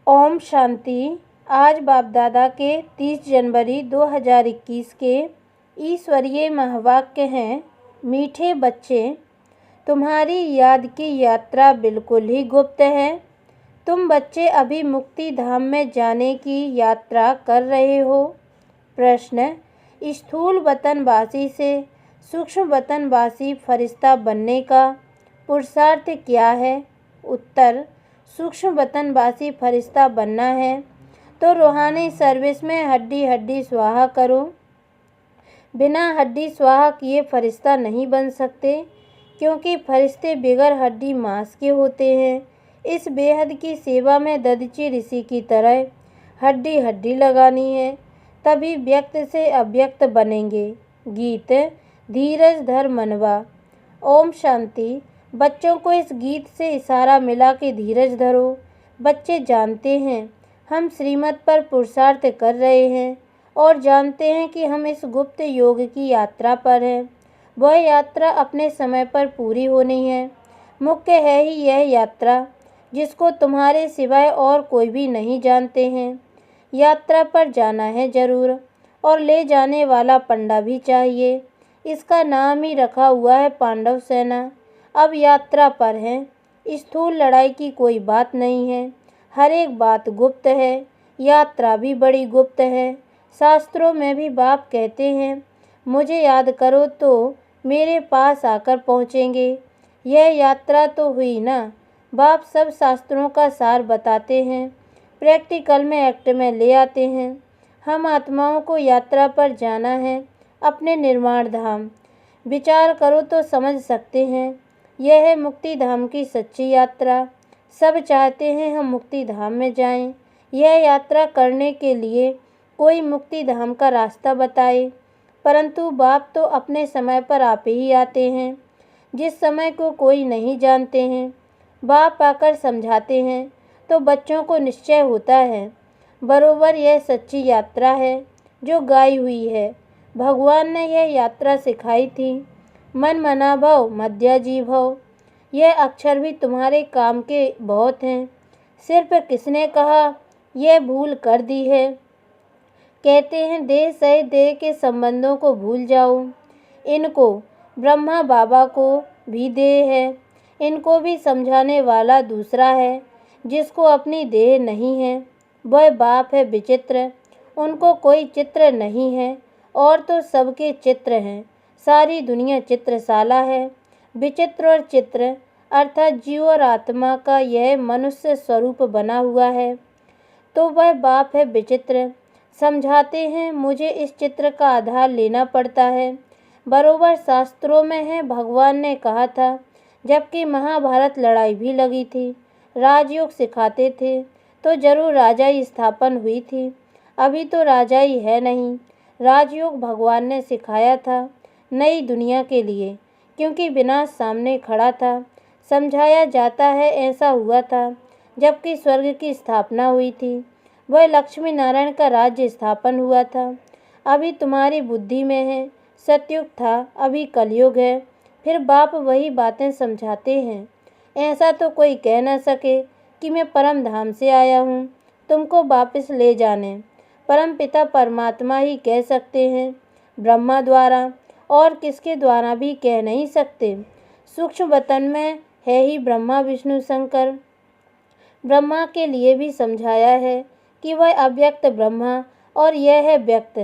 ओम शांति। आज बाप दादा के 30 जनवरी 2021 के ईश्वरीय महावाक्य हैं। मीठे बच्चे, तुम्हारी याद की यात्रा बिल्कुल ही गुप्त है। तुम बच्चे अभी मुक्ति धाम में जाने की यात्रा कर रहे हो। प्रश्न, स्थूल वतनवासी से सूक्ष्म वतनवासी फरिश्ता बनने का पुरुषार्थ क्या है? उत्तर, सूक्ष्म वतनवासी फरिश्ता बनना है तो रूहानी सर्विस में हड्डी हड्डी स्वाहा करो। बिना हड्डी स्वाहा किए फरिश्ता नहीं बन सकते, क्योंकि फरिश्ते बिगर हड्डी मांस के होते हैं। इस बेहद की सेवा में दधीची ऋषि की तरह हड्डी हड्डी लगानी है, तभी व्यक्त से अव्यक्त बनेंगे। गीत, धीरज धर मनवा। ओम शांति। बच्चों को इस गीत से इशारा मिला कि धीरज धरो। बच्चे जानते हैं हम श्रीमत पर पुरुषार्थ कर रहे हैं और जानते हैं कि हम इस गुप्त योग की यात्रा पर हैं। वह यात्रा अपने समय पर पूरी होनी है। मुख्य है ही यह यात्रा, जिसको तुम्हारे सिवाय और कोई भी नहीं जानते हैं। यात्रा पर जाना है जरूर, और ले जाने वाला पंडा भी चाहिए। इसका नाम ही रखा हुआ है पांडव सेना। अब यात्रा पर हैं। स्थूल लड़ाई की कोई बात नहीं है। हर एक बात गुप्त है। यात्रा भी बड़ी गुप्त है। शास्त्रों में भी बाप कहते हैं, मुझे याद करो तो मेरे पास आकर पहुँचेंगे। यह यात्रा तो हुई ना। बाप सब शास्त्रों का सार बताते हैं, प्रैक्टिकल में एक्ट में ले आते हैं। हम आत्माओं को यात्रा पर जाना है, अपने निर्वाण धाम। विचार करो तो समझ सकते हैं। यह है मुक्ति धाम की सच्ची यात्रा। सब चाहते हैं हम मुक्ति धाम में जाएं। यह यात्रा करने के लिए कोई मुक्ति धाम का रास्ता बताए, परंतु बाप तो अपने समय पर आप ही आते हैं, जिस समय को कोई नहीं जानते हैं। बाप आकर समझाते हैं तो बच्चों को निश्चय होता है। बरोबर यह सच्ची यात्रा है जो गाई हुई है। भगवान ने यह यात्रा सिखाई थी। मन मना भव मध्याजी भव। यह अक्षर भी तुम्हारे काम के बहुत हैं। सिर्फ किसने कहा यह भूल कर दी है? कहते हैं देह सहित देह के संबंधों को भूल जाओ। इनको ब्रह्मा बाबा को भी देह है। इनको भी समझाने वाला दूसरा है, जिसको अपनी देह नहीं है। वह बाप है विचित्र। उनको कोई चित्र नहीं है, और तो सबके चित्र हैं। सारी दुनिया चित्रशाला है। विचित्र और चित्र अर्थात जीव और आत्मा का यह मनुष्य स्वरूप बना हुआ है, तो वह बाप है विचित्र। समझाते हैं मुझे इस चित्र का आधार लेना पड़ता है। बरोबर शास्त्रों में है, भगवान ने कहा था। जबकि महाभारत लड़ाई भी लगी थी। राजयोग सिखाते थे तो जरूर राजाई स्थापन हुई थी। अभी तो राजाई है नहीं। राजयोग भगवान ने सिखाया था नई दुनिया के लिए, क्योंकि विनाश सामने खड़ा था। समझाया जाता है ऐसा हुआ था जबकि स्वर्ग की स्थापना हुई थी। वह लक्ष्मी नारायण का राज्य स्थापन हुआ था। अभी तुम्हारी बुद्धि में है सतयुग था, अभी कलयुग है। फिर बाप वही बातें समझाते हैं। ऐसा तो कोई कह न सके कि मैं परम धाम से आया हूँ तुमको वापस ले जाने। परम पिता परमात्मा ही कह सकते हैं, ब्रह्मा द्वारा, और किसके द्वारा भी कह नहीं सकते। सूक्ष्म वतन में है ही ब्रह्मा विष्णु शंकर। ब्रह्मा के लिए भी समझाया है कि वह अव्यक्त ब्रह्मा और यह है व्यक्त।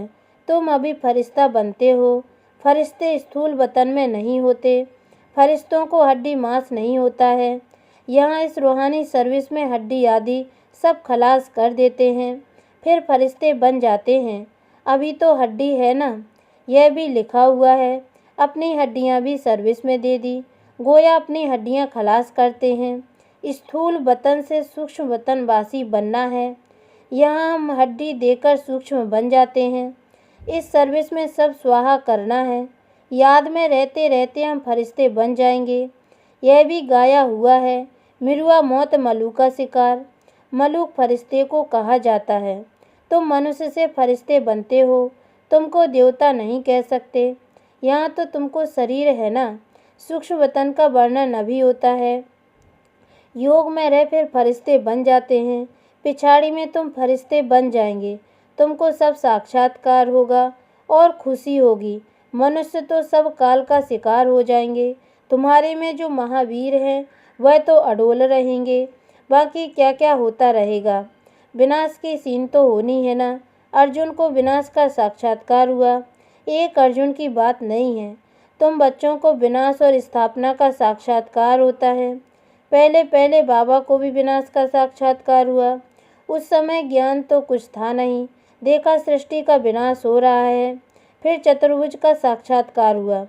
तुम अभी फरिश्ता बनते हो। फरिश्ते स्थूल वतन में नहीं होते। फरिश्तों को हड्डी मांस नहीं होता है। यहाँ इस रूहानी सर्विस में हड्डी आदि सब खलास कर देते हैं, फिर फरिश्ते बन जाते हैं। अभी तो हड्डी है ना, यह भी लिखा हुआ है। अपनी हड्डियाँ भी सर्विस में दे दी, गोया अपनी हड्डियाँ खलास करते हैं। स्थूल वतन से सूक्ष्म वतनवासी बनना है। यहाँ हम हड्डी देकर सूक्ष्म बन जाते हैं। इस सर्विस में सब स्वाहा करना है। याद में रहते रहते हम फरिश्ते बन जाएंगे। यह भी गाया हुआ है, मिरुआ मौत मलू का शिकार। मलूक फरिश्ते को कहा जाता है। तुम मनुष्य से फरिश्ते बनते हो, तुमको देवता नहीं कह सकते। यहाँ तो तुमको शरीर है ना। सूक्ष्म वतन का वर्णन अभी होता है। योग में रह फिर फरिश्ते बन जाते हैं, पिछाड़ी में तुम फरिश्ते बन जाएंगे, तुमको सब साक्षात्कार होगा और खुशी होगी। मनुष्य तो सब काल का शिकार हो जाएंगे, तुम्हारे में जो महावीर हैं वह तो अडोल रहेंगे। बाकी क्या क्या होता रहेगा। विनाश की सीन तो होनी है ना। अर्जुन को विनाश का साक्षात्कार हुआ, एक अर्जुन की बात नहीं है। तुम बच्चों को विनाश और स्थापना का साक्षात्कार होता है। पहले पहले बाबा को भी विनाश का साक्षात्कार हुआ। उस समय ज्ञान तो कुछ था नहीं, देखा सृष्टि का विनाश हो रहा है। फिर चतुर्भुज का साक्षात्कार हुआ,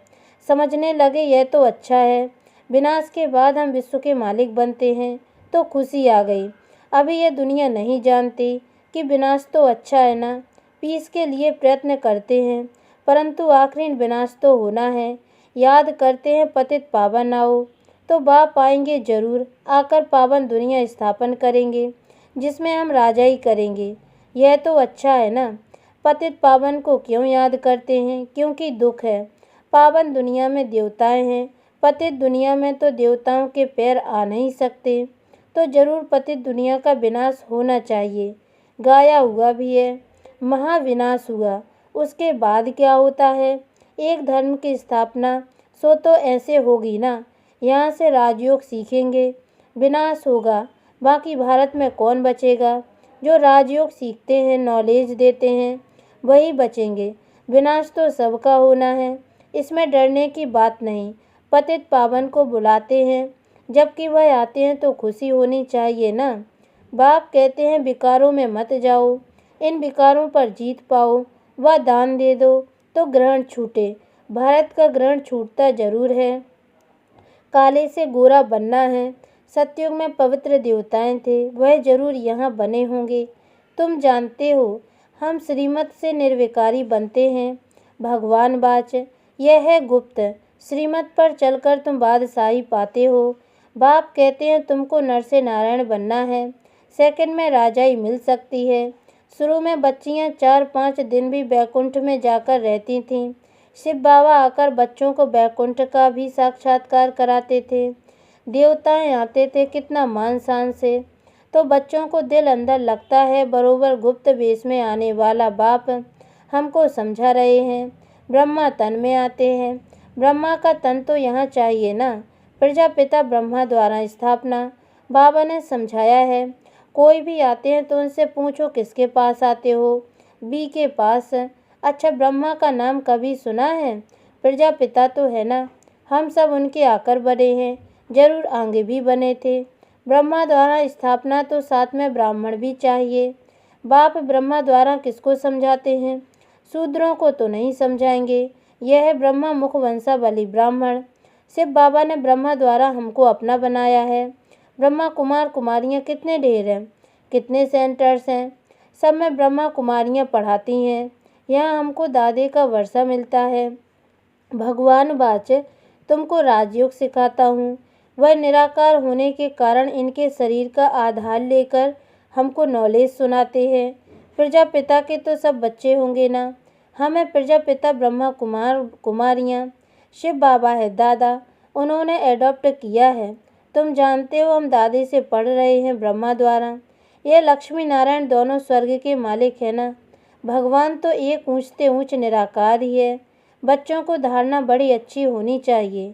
समझने लगे यह तो अच्छा है, विनाश के बाद हम विश्व के मालिक बनते हैं, तो खुशी आ गई। अभी यह दुनिया नहीं जानती कि विनाश तो अच्छा है ना, पीस के लिए प्रयत्न करते हैं, परंतु आखिरी विनाश तो होना है। याद करते हैं पतित पावन आओ, तो बाप आएंगे जरूर, आकर पावन दुनिया स्थापन करेंगे, जिसमें हम राजाई करेंगे। यह तो अच्छा है ना। पतित पावन को क्यों याद करते हैं? क्योंकि दुख है। पावन दुनिया में देवताएं हैं, पतित दुनिया में तो देवताओं के पैर आ नहीं सकते, तो जरूर पतित दुनिया का विनाश होना चाहिए। गाया हुआ भी है, महाविनाश हुआ, उसके बाद क्या होता है? एक धर्म की स्थापना, सो तो ऐसे होगी ना। यहाँ से राजयोग सीखेंगे, विनाश होगा, बाकी भारत में कौन बचेगा? जो राजयोग सीखते हैं, नॉलेज देते हैं, वही बचेंगे। विनाश तो सबका होना है, इसमें डरने की बात नहीं। पतित पावन को बुलाते हैं, जबकि वह आते हैं तो खुशी होनी चाहिए ना। बाप कहते हैं विकारों में मत जाओ, इन विकारों पर जीत पाओ, वह दान दे दो तो ग्रहण छूटे। भारत का ग्रहण छूटता जरूर है। काले से गोरा बनना है। सतयुग में पवित्र देवताएं थे, वह जरूर यहाँ बने होंगे। तुम जानते हो हम श्रीमत से निर्विकारी बनते हैं। भगवान बाच, यह है गुप्त। श्रीमत पर चलकर तुम बादशाही पाते हो। बाप कहते हैं तुमको नर से नारायण बनना है, सेकंड में राजाई मिल सकती है। शुरू में बच्चियां 4-5 दिन भी बैकुंठ में जाकर रहती थीं। शिव बाबा आकर बच्चों को बैकुंठ का भी साक्षात्कार कराते थे। देवताएं आते थे कितना मान शान से, तो बच्चों को दिल अंदर लगता है बरोबर गुप्त वेश में आने वाला बाप हमको समझा रहे हैं। ब्रह्मा तन में आते हैं, ब्रह्मा का तन तो यहाँ चाहिए ना। प्रजापिता ब्रह्मा द्वारा स्थापना, बाबा ने समझाया है। कोई भी आते हैं तो उनसे पूछो किसके पास आते हो? बी के पास। अच्छा, ब्रह्मा का नाम कभी सुना है? प्रजापिता तो है ना, हम सब उनके आकर बने हैं, जरूर आगे भी बने थे। ब्रह्मा द्वारा स्थापना तो साथ में ब्राह्मण भी चाहिए। बाप ब्रह्मा द्वारा किसको समझाते हैं? शूद्रों को तो नहीं समझाएंगे। यह है ब्रह्मा मुख वंशावली ब्राह्मण। शिव बाबा ने ब्रह्मा द्वारा हमको अपना बनाया है। ब्रह्मा कुमार कुमारियाँ कितने ढेर हैं, कितने सेंटर्स हैं, सब में ब्रह्मा कुमारियाँ पढ़ाती हैं। यहाँ हमको दादे का वर्षा मिलता है। भगवान बाच, तुमको राजयोग सिखाता हूँ। वह निराकार होने के कारण इनके शरीर का आधार लेकर हमको नॉलेज सुनाते हैं। प्रजापिता के तो सब बच्चे होंगे ना। हमें प्रजापिता ब्रह्मा कुमार कुमारियाँ, शिव बाबा है दादा, उन्होंने एडॉप्ट किया है। तुम जानते हो हम दादी से पढ़ रहे हैं ब्रह्मा द्वारा। ये लक्ष्मी नारायण दोनों स्वर्ग के मालिक है ना। भगवान तो एक ऊंचते ऊंच निराकार ही है। बच्चों को धारणा बड़ी अच्छी होनी चाहिए।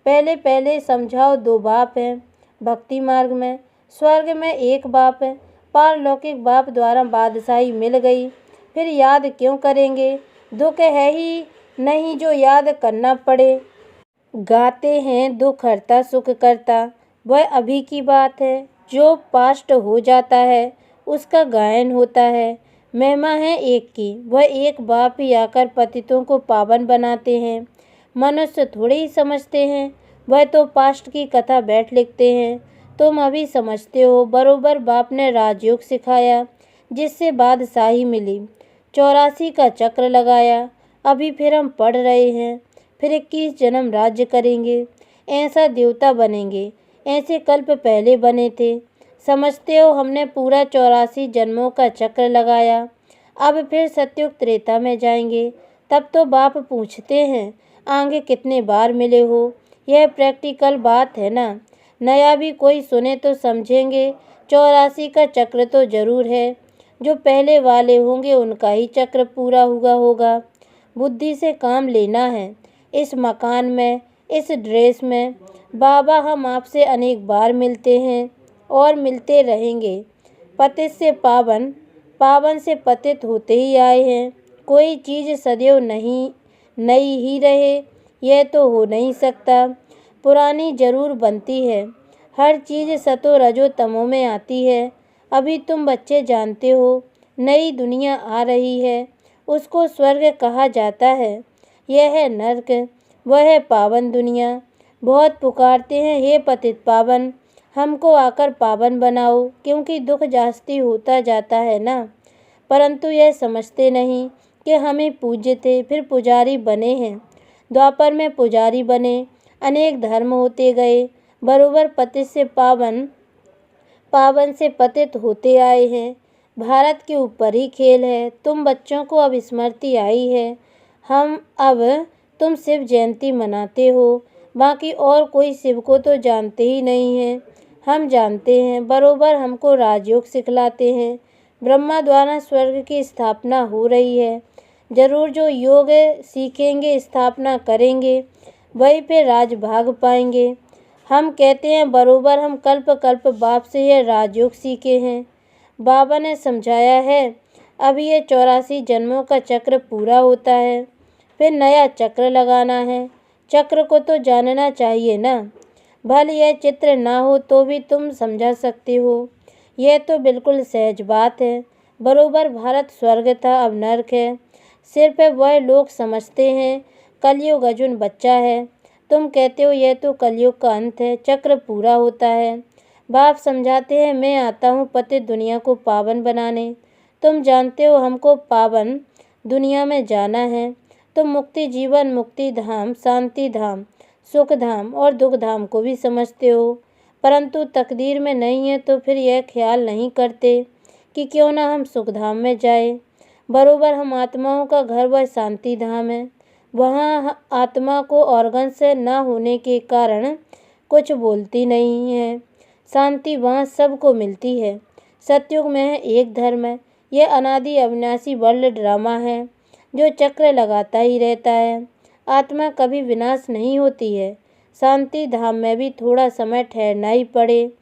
पहले पहले समझाओ, 2 बाप हैं भक्ति मार्ग में, स्वर्ग में एक बाप है, पारलौकिक बाप द्वारा बादशाही मिल गई, फिर याद क्यों करेंगे? दुख है ही नहीं जो याद करना पड़े। गाते हैं दुख हरता सुख करता, वह अभी की बात है। जो पास्ट हो जाता है उसका गायन होता है। महिमा है एक की, वह एक बाप ही आकर पतितों को पावन बनाते हैं। मनुष्य थोड़े ही समझते हैं, वह तो पास्ट की कथा बैठ लिखते हैं। तुम अभी समझते हो, बरोबर बाप ने राजयोग सिखाया, जिससे बादशाही मिली। 84 का चक्र लगाया, अभी फिर हम पढ़ रहे हैं। फिर 21 जन्म राज्य करेंगे, ऐसा देवता बनेंगे, ऐसे कल्प पहले बने थे। समझते हो, हमने पूरा 84 जन्मों का चक्र लगाया। अब फिर सतयुग त्रेता में जाएंगे, तब तो बाप पूछते हैं आगे कितने बार मिले हो। यह प्रैक्टिकल बात है ना। नया भी कोई सुने तो समझेंगे 84 का चक्र तो जरूर है। जो पहले वाले होंगे उनका ही चक्र पूरा हुआ होगा। बुद्धि से काम लेना है। इस मकान में, इस ड्रेस में बाबा हम आपसे अनेक बार मिलते हैं और मिलते रहेंगे। पतित से पावन, पावन से पतित होते ही आए हैं। कोई चीज़ सदैव नहीं नई ही रहे, यह तो हो नहीं सकता। पुरानी जरूर बनती है। हर चीज़ सतो रजो तमो में आती है। अभी तुम बच्चे जानते हो, नई दुनिया आ रही है, उसको स्वर्ग कहा जाता है। यह है नर्क, वह है पावन दुनिया। बहुत पुकारते हैं, हे पतित पावन, हमको आकर पावन बनाओ, क्योंकि दुख जास्ती होता जाता है ना। परंतु यह समझते नहीं कि हमें पूज्य थे, फिर पुजारी बने हैं। द्वापर में पुजारी बने, अनेक धर्म होते गए, बरोबर पतित से पावन, पावन से पतित होते आए हैं। भारत के ऊपर ही खेल है। तुम बच्चों को अब स्मृति आई है। तुम शिव जयंती मनाते हो, बाकी और कोई शिव को तो जानते ही नहीं है। हम जानते हैं, बरोबर हमको राजयोग सिखलाते हैं। ब्रह्मा द्वारा स्वर्ग की स्थापना हो रही है। जरूर जो योग सीखेंगे, स्थापना करेंगे, वही पे राज भाग पाएंगे। हम कहते हैं बरोबर हम कल्प कल्प बाप से यह राजयोग सीखे हैं। बाबा ने समझाया है, अब ये 84 जन्मों का चक्र पूरा होता है, फिर नया चक्र लगाना है। चक्र को तो जानना चाहिए ना। भले यह चित्र ना हो तो भी तुम समझा सकते हो। यह तो बिल्कुल सहज बात है। बरोबर भारत स्वर्ग था, अब नर्क है। सिर्फ वह लोग समझते हैं कलयुग अर्जुन बच्चा है। तुम कहते हो यह तो कलयुग का अंत है, चक्र पूरा होता है। बाप समझाते हैं, मैं आता हूँ पतित दुनिया को पावन बनाने। तुम जानते हो हमको पावन दुनिया में जाना है। तुम मुक्ति जीवन, मुक्ति धाम, शांति धाम, सुख धाम और दुख धाम को भी समझते हो, परंतु तकदीर में नहीं है तो फिर यह ख्याल नहीं करते कि क्यों ना हम सुख धाम में जाए। बरोबर हम आत्माओं का घर वह शांति धाम है। वहाँ आत्मा को ऑर्गन से न होने के कारण कुछ बोलती नहीं है। शांति वहाँ सबको मिलती है। सतयुग में है एक धर्म है। यह अनादि अविनाशी वर्ल्ड ड्रामा है जो चक्र लगाता ही रहता है। आत्मा कभी विनाश नहीं होती है। शांति धाम में भी थोड़ा समय ठहरना ही पड़े।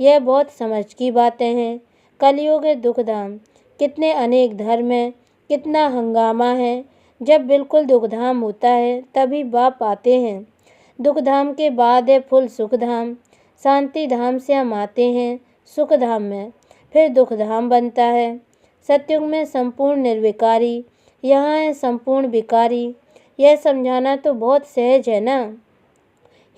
यह बहुत समझ की बातें हैं। कलयुग है दुख धाम। कितने अनेक धर्म हैं, कितना हंगामा है। जब बिल्कुल दुखधाम होता है तभी बाप आते हैं। दुखधाम के बाद है फुल सुखधाम। शांति धाम से हम आते हैं सुख धाम में, फिर दुखधाम बनता है। सतयुग में संपूर्ण निर्विकारी, यहाँ है संपूर्ण विकारी। यह समझाना तो बहुत सहज है ना।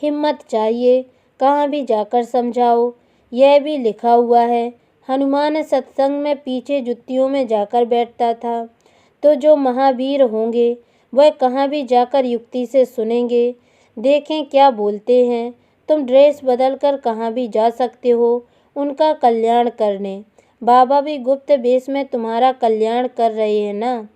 हिम्मत चाहिए, कहाँ भी जाकर समझाओ। यह भी लिखा हुआ है, हनुमान सत्संग में पीछे जुत्तियों में जाकर बैठता था, तो जो महावीर होंगे वह कहाँ भी जाकर युक्ति से सुनेंगे। देखें क्या बोलते हैं। तुम ड्रेस बदल कर कहाँ भी जा सकते हो उनका कल्याण करने। बाबा भी गुप्त वेश में तुम्हारा कल्याण कर रहे हैं ना।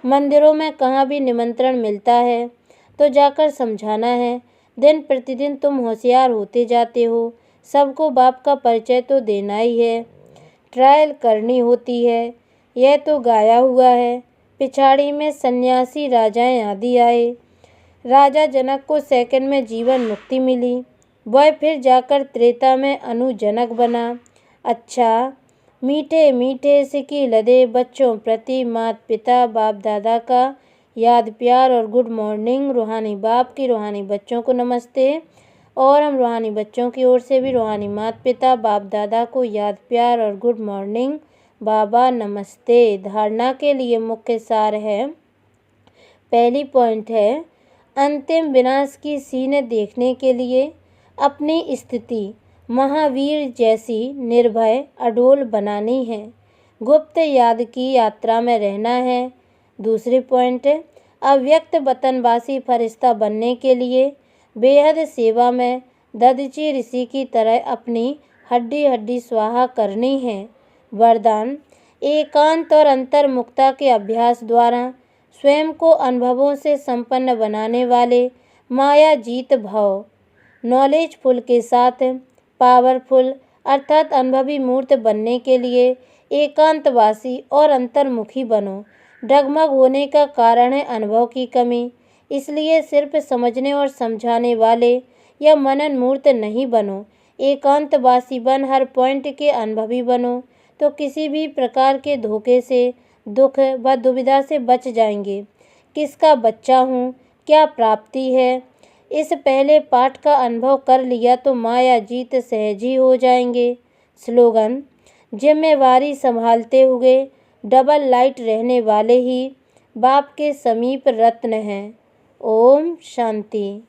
मंदिरों में कहाँ भी निमंत्रण मिलता है तो जाकर समझाना है। दिन प्रतिदिन तुम होशियार होते जाते हो। सबको बाप का परिचय तो देना ही है, ट्रायल करनी होती है। यह तो गाया हुआ है। पिछाड़ी में सन्यासी राजाएं आदि आए। राजा जनक को सेकंड में जीवन मुक्ति मिली। वह फिर जाकर त्रेता में अनुजनक बना। अच्छा, मीठे मीठे सिकी लदे बच्चों प्रति माता पिता बाप दादा का याद प्यार और गुड मॉर्निंग। रूहानी बाप की रूहानी बच्चों को नमस्ते। और हम रूहानी बच्चों की ओर से भी रूहानी माता पिता बाप दादा को याद प्यार और गुड मॉर्निंग। बाबा नमस्ते। धारणा के लिए मुख्य सार है। पहली पॉइंट है, अंतिम विनाश की सीन देखने के लिए अपनी स्थिति महावीर जैसी निर्भय अडोल बनानी है। गुप्त याद की यात्रा में रहना है। दूसरी पॉइंट, अव्यक्त वतनवासी फरिश्ता बनने के लिए बेहद सेवा में दधीची ऋषि की तरह अपनी हड्डी हड्डी स्वाहा करनी है। वरदान, एकांत और अंतर्मुखता के अभ्यास द्वारा स्वयं को अनुभवों से संपन्न बनाने वाले माया जीत भाव नॉलेजफुल के साथ पावरफुल अर्थात अनुभवी मूर्त बनने के लिए एकांतवासी और अंतर्मुखी बनो। डगमग होने का कारण है अनुभव की कमी, इसलिए सिर्फ समझने और समझाने वाले या मनन मूर्त नहीं बनो। एकांतवासी बन हर पॉइंट के अनुभवी बनो, तो किसी भी प्रकार के धोखे से, दुख व दुविधा से बच जाएंगे। किसका बच्चा हूँ, क्या प्राप्ति है, इस पहले पाठ का अनुभव कर लिया तो माया जीत सहज ही हो जाएंगे। स्लोगन: जिम्मेवारी संभालते हुए डबल लाइट रहने वाले ही बाप के समीप रत्न हैं। ओम शांति।